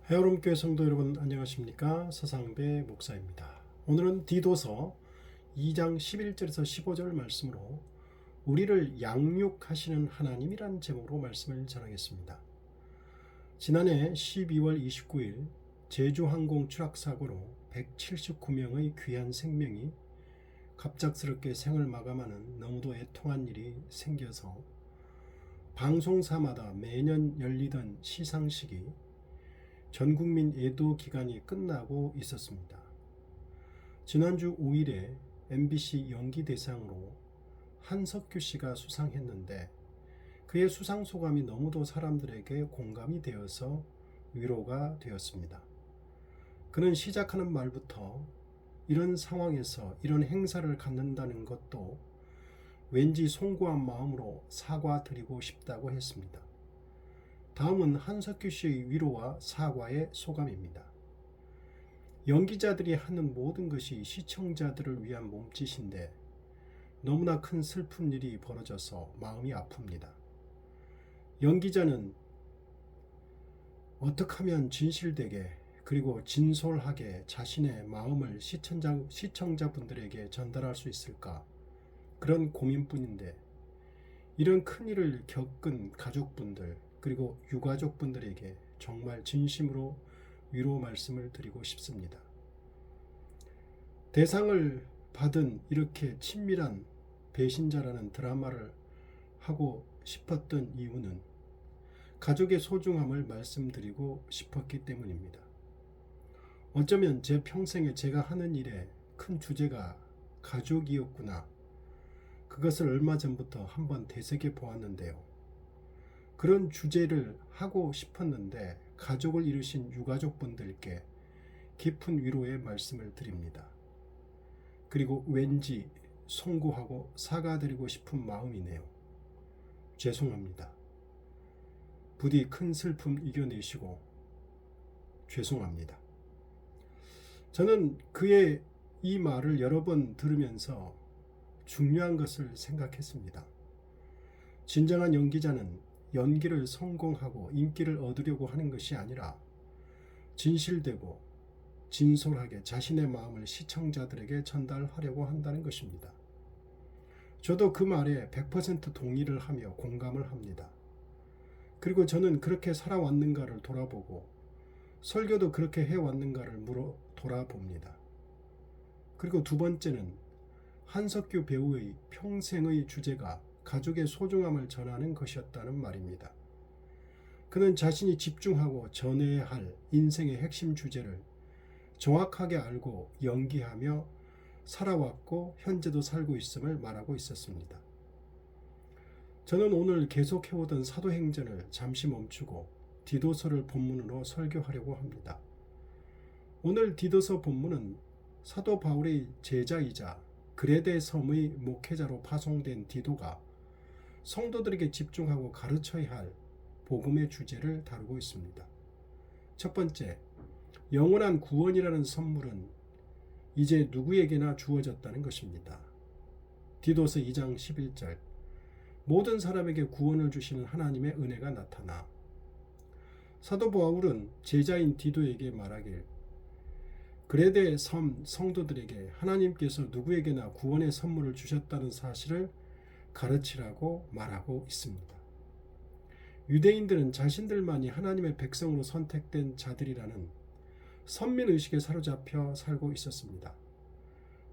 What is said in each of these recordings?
헤어롬교회 성도 여러분 안녕하십니까? 서상배 목사입니다. 오늘은 디도서 2장 11절에서 15절 말씀으로 우리를 양육하시는 하나님이란 제목으로 말씀을 전하겠습니다. 지난해 12월 29일 제주항공 추락사고로 179명의 귀한 생명이 갑작스럽게 생을 마감하는 너무도 애통한 일이 생겨서 방송사마다 매년 열리던 시상식이 전국민 애도 기간이 끝나고 있었습니다. 지난주 5일에 MBC 연기대상으로 한석규 씨가 수상했는데 그의 수상 소감이 너무도 사람들에게 공감이 되어서 위로가 되었습니다. 그는 시작하는 말부터 이런 상황에서 이런 행사를 갖는다는 것도 왠지 송구한 마음으로 사과드리고 싶다고 했습니다. 다음은 한석규 씨의 위로와 사과의 소감입니다. 연기자들이 하는 모든 것이 시청자들을 위한 몸짓인데 너무나 큰 슬픈 일이 벌어져서 마음이 아픕니다. 연기자는 어떻게 하면 진실되게 그리고 진솔하게 자신의 마음을 시청자분들에게 전달할 수 있을까? 그런 고민뿐인데 이런 큰일을 겪은 가족분들 그리고 유가족분들에게 정말 진심으로 위로 말씀을 드리고 싶습니다. 대상을 받은 이렇게 친밀한 배신자라는 드라마를 하고 싶었던 이유는 가족의 소중함을 말씀드리고 싶었기 때문입니다. 어쩌면 제 평생에 제가 하는 일의 큰 주제가 가족이었구나. 그것을 얼마 전부터 한번 되새겨 보았는데요. 그런 주제를 하고 싶었는데 가족을 잃으신 유가족분들께 깊은 위로의 말씀을 드립니다. 그리고 왠지 송구하고 사과드리고 싶은 마음이네요. 죄송합니다. 부디 큰 슬픔 이겨내시고 죄송합니다. 저는 그의 이 말을 여러 번 들으면서 중요한 것을 생각했습니다. 진정한 연기자는 연기를 성공하고 인기를 얻으려고 하는 것이 아니라 진실되고 진솔하게 자신의 마음을 시청자들에게 전달하려고 한다는 것입니다. 저도 그 말에 100% 동의를 하며 공감을 합니다. 그리고 저는 그렇게 살아왔는가를 돌아보고 설교도 그렇게 해왔는가를 돌아봅니다. 그리고 두 번째는 한석규 배우의 평생의 주제가 가족의 소중함을 전하는 것이었다는 말입니다. 그는 자신이 집중하고 전해야 할 인생의 핵심 주제를 정확하게 알고 연기하며 살아왔고 현재도 살고 있음을 말하고 있었습니다. 저는 오늘 계속해오던 사도행전을 잠시 멈추고 디도서를 본문으로 설교하려고 합니다. 오늘 디도서 본문은 사도 바울의 제자이자 그레데 섬의 목회자로 파송된 디도가 성도들에게 집중하고 가르쳐야 할 복음의 주제를 다루고 있습니다. 첫 번째, 영원한 구원이라는 선물은 이제 누구에게나 주어졌다는 것입니다. 디도서 2장 11절, 모든 사람에게 구원을 주시는 하나님의 은혜가 나타나 사도 바울은 제자인 디도에게 말하길 그레데 섬 성도들에게 하나님께서 누구에게나 구원의 선물을 주셨다는 사실을 가르치라고 말하고 있습니다. 유대인들은 자신들만이 하나님의 백성으로 선택된 자들이라는 선민의식에 사로잡혀 살고 있었습니다.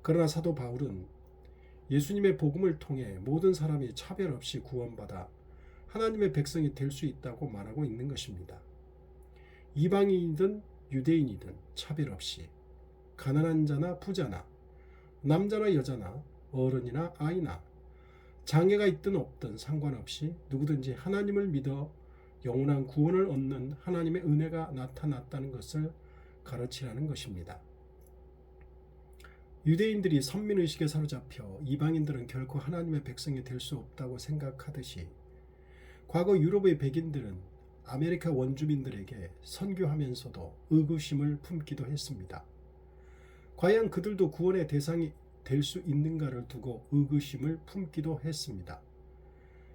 그러나 사도 바울은 예수님의 복음을 통해 모든 사람이 차별 없이 구원받아 하나님의 백성이 될 수 있다고 말하고 있는 것입니다. 이방인이든 유대인이든 차별 없이 가난한 자나 부자나 남자나 여자나 어른이나 아이나 장애가 있든 없든 상관없이 누구든지 하나님을 믿어 영원한 구원을 얻는 하나님의 은혜가 나타났다는 것을 가르치라는 것입니다. 유대인들이 선민의식에 사로잡혀 이방인들은 결코 하나님의 백성이 될 수 없다고 생각하듯이 과거 유럽의 백인들은 아메리카 원주민들에게 선교하면서도 의구심을 품기도 했습니다. 과연 그들도 구원의 대상이 될 수 있는가를 두고 의구심을 품기도 했습니다.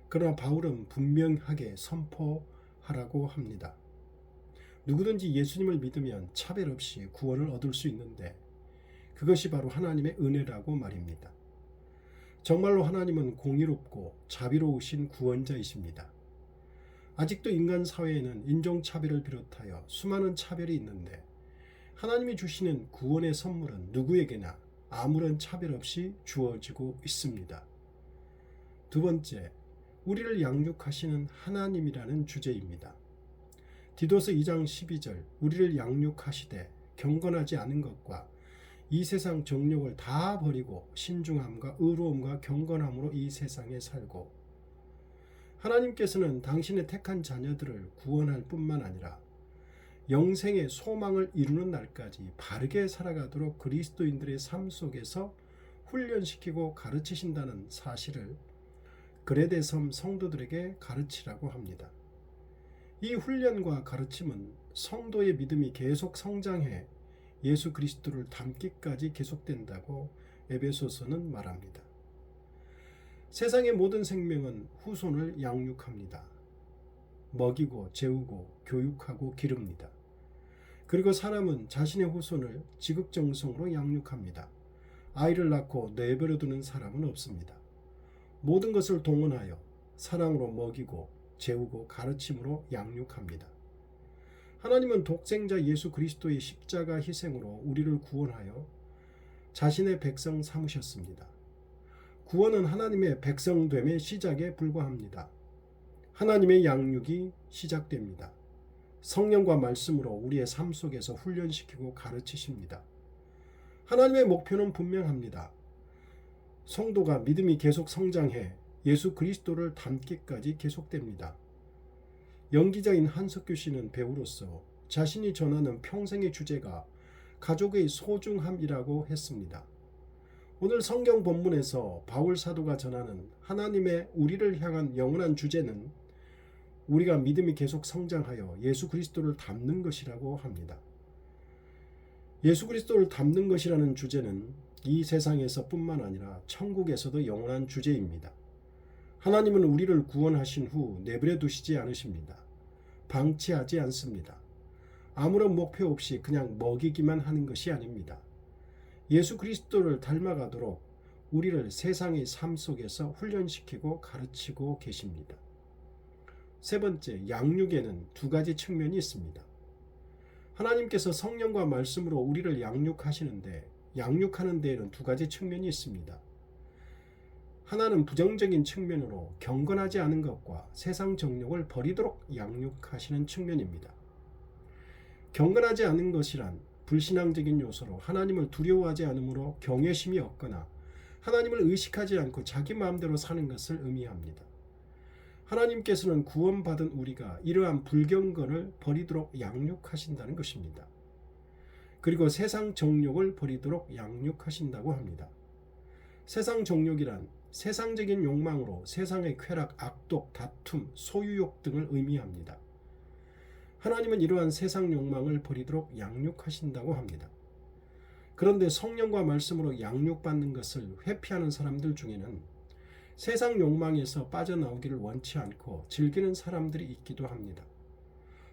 그러나 바울은 분명하게 선포하라고 합니다. 누구든지 예수님을 믿으면 차별 없이 구원을 얻을 수 있는데 그것이 바로 하나님의 은혜라고 말입니다. 정말로 하나님은 공의롭고 자비로우신 구원자이십니다. 아직도 인간 사회에는 인종차별을 비롯하여 수많은 차별이 있는데 하나님이 주시는 구원의 선물은 누구에게나 아무런 차별 없이 주어지고 있습니다. 두 번째, 우리를 양육하시는 하나님이라는 주제입니다. 디도서 2장 12절, 우리를 양육하시되 경건하지 않은 것과 이 세상 정욕을 다 버리고 신중함과 의로움과 경건함으로 이 세상에 살고, 하나님께서는 당신의 택한 자녀들을 구원할 뿐만 아니라 영생의 소망을 이루는 날까지 바르게 살아가도록 그리스도인들의 삶 속에서 훈련시키고 가르치신다는 사실을 그레데 섬 성도들에게 가르치라고 합니다. 이 훈련과 가르침은 성도의 믿음이 계속 성장해 예수 그리스도를 닮기까지 계속된다고 에베소서는 말합니다. 세상의 모든 생명은 후손을 양육합니다. 먹이고 재우고 교육하고 기릅니다. 그리고 사람은 자신의 후손을 지극정성으로 양육합니다. 아이를 낳고 내버려 두는 사람은 없습니다. 모든 것을 동원하여 사랑으로 먹이고 재우고 가르침으로 양육합니다. 하나님은 독생자 예수 그리스도의 십자가 희생으로 우리를 구원하여 자신의 백성 삼으셨습니다. 구원은 하나님의 백성됨의 시작에 불과합니다. 하나님의 양육이 시작됩니다. 성령과 말씀으로 우리의 삶 속에서 훈련시키고 가르치십니다. 하나님의 목표는 분명합니다. 성도가 믿음이 계속 성장해 예수 그리스도를 닮기까지 계속됩니다. 연기자인 한석규 씨는 배우로서 자신이 전하는 평생의 주제가 가족의 소중함이라고 했습니다. 오늘 성경 본문에서 바울 사도가 전하는 하나님의 우리를 향한 영원한 주제는 우리가 믿음이 계속 성장하여 예수 그리스도를 닮는 것이라고 합니다. 예수 그리스도를 닮는 것이라는 주제는 이 세상에서 뿐만 아니라 천국에서도 영원한 주제입니다. 하나님은 우리를 구원하신 후 내버려 두시지 않으십니다. 방치하지 않습니다. 아무런 목표 없이 그냥 먹이기만 하는 것이 아닙니다. 예수 그리스도를 닮아가도록 우리를 세상의 삶 속에서 훈련시키고 가르치고 계십니다. 세 번째, 양육에는 두 가지 측면이 있습니다. 하나님께서 성령과 말씀으로 우리를 양육하시는데 양육하는 데에는 두 가지 측면이 있습니다. 하나는 부정적인 측면으로 경건하지 않은 것과 세상 정욕을 버리도록 양육하시는 측면입니다. 경건하지 않은 것이란 불신앙적인 요소로 하나님을 두려워하지 않으므로 경외심이 없거나 하나님을 의식하지 않고 자기 마음대로 사는 것을 의미합니다. 하나님께서는 구원받은 우리가 이러한 불경건을 버리도록 양육하신다는 것입니다. 그리고 세상 정욕을 버리도록 양육하신다고 합니다. 세상 정욕이란 세상적인 욕망으로 세상의 쾌락, 악독, 다툼, 소유욕 등을 의미합니다. 하나님은 이러한 세상 욕망을 버리도록 양육하신다고 합니다. 그런데 성령과 말씀으로 양육받는 것을 회피하는 사람들 중에는 세상 욕망에서 빠져나오기를 원치 않고 즐기는 사람들이 있기도 합니다.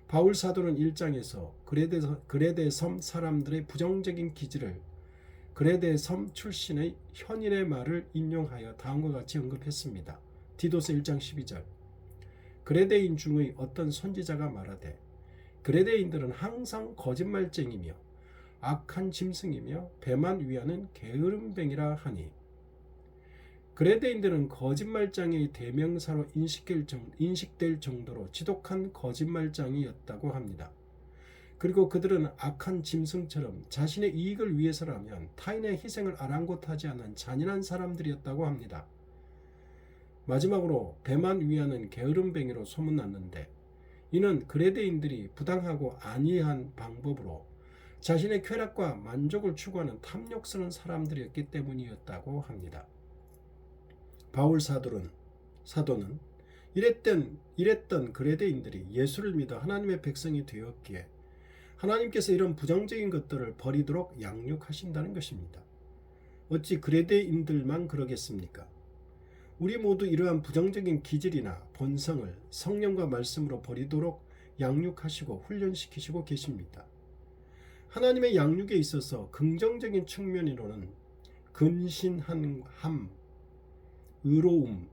바울 사도는 1장에서 그레데 섬 사람들의 부정적인 기질을 그레데 섬 출신의 현인의 말을 인용하여 다음과 같이 언급했습니다. 디도서 1장 12절, 그레데인 중의 어떤 선지자가 말하되 그레데인들은 항상 거짓말쟁이며 악한 짐승이며 배만 위하는 게으름뱅이라 하니, 그레데인들은 거짓말장의 대명사로 인식될 정도로 지독한 거짓말장이었다고 합니다. 그리고 그들은 악한 짐승처럼 자신의 이익을 위해서라면 타인의 희생을 아랑곳하지 않은 잔인한 사람들이었다고 합니다. 마지막으로 배만 위하는 게으름뱅이로 소문났는데 이는 그레데인들이 부당하고 안이한 방법으로 자신의 쾌락과 만족을 추구하는 탐욕스러운 사람들이었기 때문이었다고 합니다. 바울 사도는 이랬던 그레데인들이 예수를 믿어 하나님의 백성이 되었기에 하나님께서 이런 부정적인 것들을 버리도록 양육하신다는 것입니다. 어찌 그레데인들만 그러겠습니까? 우리 모두 이러한 부정적인 기질이나 본성을 성령과 말씀으로 버리도록 양육하시고 훈련시키시고 계십니다. 하나님의 양육에 있어서 긍정적인 측면으로는 근신함, 의로움,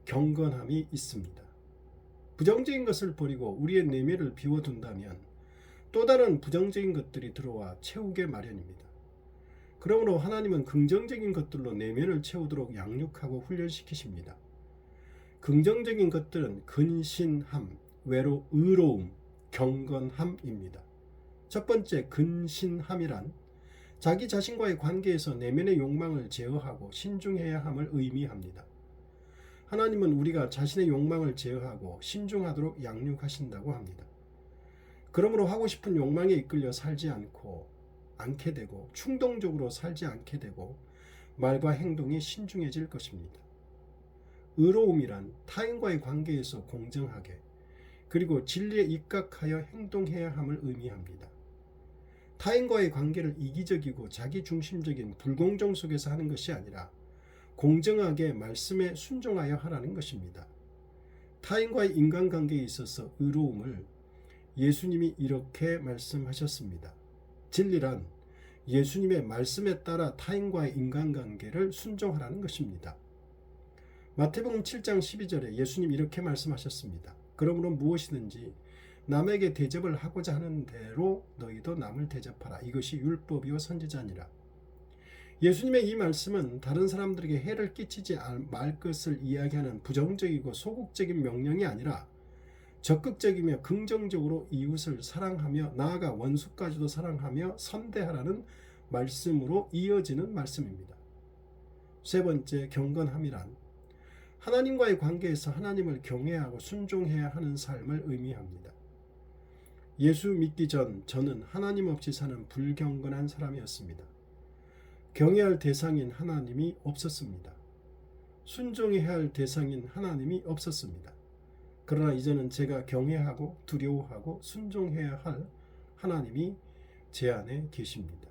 경건함이 있습니다. 부정적인 것을 버리고 우리의 내면을 비워둔다면 또 다른 부정적인 것들이 들어와 채우게 마련입니다. 그러므로 하나님은 긍정적인 것들로 내면을 채우도록 양육하고 훈련시키십니다. 긍정적인 것들은 근신함, 의로움, 경건함입니다. 첫 번째, 근신함이란 자기 자신과의 관계에서 내면의 욕망을 제어하고 신중해야 함을 의미합니다. 하나님은 우리가 자신의 욕망을 제어하고 신중하도록 양육하신다고 합니다. 그러므로 하고 싶은 욕망에 이끌려 살지 않게 되고 충동적으로 살지 않게 되고 말과 행동이 신중해질 것입니다. 의로움이란 타인과의 관계에서 공정하게 그리고 진리에 입각하여 행동해야 함을 의미합니다. 타인과의 관계를 이기적이고 자기중심적인 불공정 속에서 하는 것이 아니라 공정하게 말씀에 순종하여 하라는 것입니다. 타인과의 인간관계에 있어서 의로움을 예수님이 이렇게 말씀하셨습니다. 진리란 예수님의 말씀에 따라 타인과의 인간관계를 순종하라는 것입니다. 마태복음 7장 12절에 예수님 이렇게 말씀하셨습니다. 그러므로 무엇이든지 남에게 대접을 하고자 하는 대로 너희도 남을 대접하라. 이것이 율법이요 선지자니라. 예수님의 이 말씀은 다른 사람들에게 해를 끼치지 말 것을 이야기하는 부정적이고 소극적인 명령이 아니라 적극적이며 긍정적으로 이웃을 사랑하며 나아가 원수까지도 사랑하며 선대하라는 말씀으로 이어지는 말씀입니다. 세 번째, 경건함이란 하나님과의 관계에서 하나님을 경외하고 순종해야 하는 삶을 의미합니다. 예수 믿기 전 저는 하나님 없이 사는 불경건한 사람이었습니다. 경외할 대상인 하나님이 없었습니다. 순종해야 할 대상인 하나님이 없었습니다. 그러나 이제는 제가 경외하고 두려워하고 순종해야 할 하나님이 제 안에 계십니다.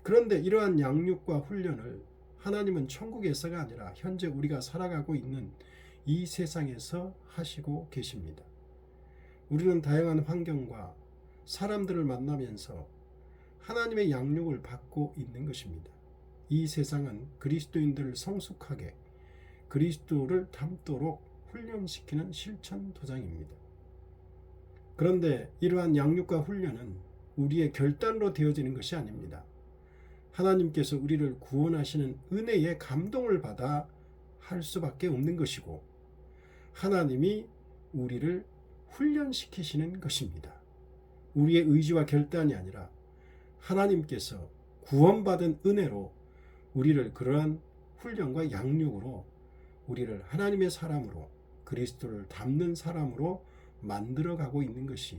그런데 이러한 양육과 훈련을 하나님은 천국에서가 아니라 현재 우리가 살아가고 있는 이 세상에서 하시고 계십니다. 우리는 다양한 환경과 사람들을 만나면서 하나님의 양육을 받고 있는 것입니다. 이 세상은 그리스도인들을 성숙하게 그리스도를 닮도록 훈련시키는 실천 도장입니다. 그런데 이러한 양육과 훈련은 우리의 결단으로 되어지는 것이 아닙니다. 하나님께서 우리를 구원하시는 은혜의 감동을 받아 할 수밖에 없는 것이고 하나님이 우리를 훈련시키시는 것입니다. 우리의 의지와 결단이 아니라 하나님께서 구원받은 은혜로 우리를 그러한 훈련과 양육으로 우리를 하나님의 사람으로 그리스도를 닮는 사람으로 만들어가고 있는 것이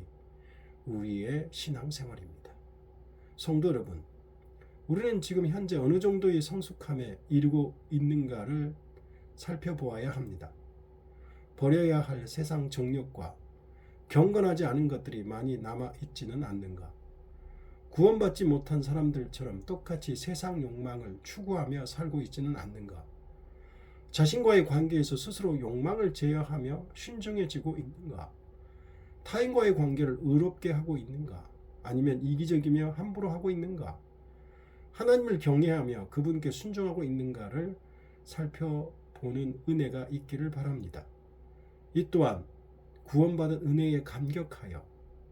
우리의 신앙생활입니다. 성도 여러분, 우리는 지금 현재 어느 정도의 성숙함에 이르고 있는가를 살펴보아야 합니다. 버려야 할 세상 정욕과 경건하지 않은 것들이 많이 남아있지는 않는가? 구원받지 못한 사람들처럼 똑같이 세상 욕망을 추구하며 살고 있지는 않는가? 자신과의 관계에서 스스로 욕망을 제어하며 신중해지고 있는가? 타인과의 관계를 의롭게 하고 있는가? 아니면 이기적이며 함부로 하고 있는가? 하나님을 경외하며 그분께 순종하고 있는가를 살펴보는 은혜가 있기를 바랍니다. 이 또한 구원받은 은혜에 감격하여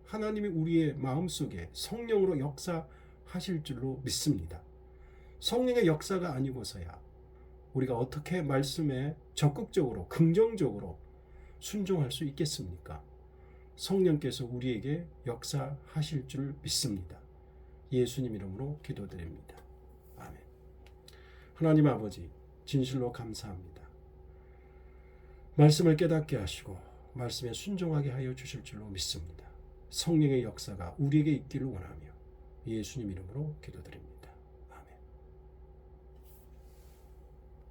하나님이 우리의 마음속에 성령으로 역사하실 줄로 믿습니다. 성령의 역사가 아니고서야 우리가 어떻게 말씀에 적극적으로 긍정적으로 순종할 수 있겠습니까? 성령께서 우리에게 역사하실 줄 믿습니다. 예수님 이름으로 기도드립니다. 아멘. 하나님 아버지, 진실로 감사합니다. 말씀을 깨닫게 하시고 말씀에 순종하게 하여 주실 줄로 믿습니다. 성령의 역사가 우리에게 있기를 원하며 예수님 이름으로 기도드립니다.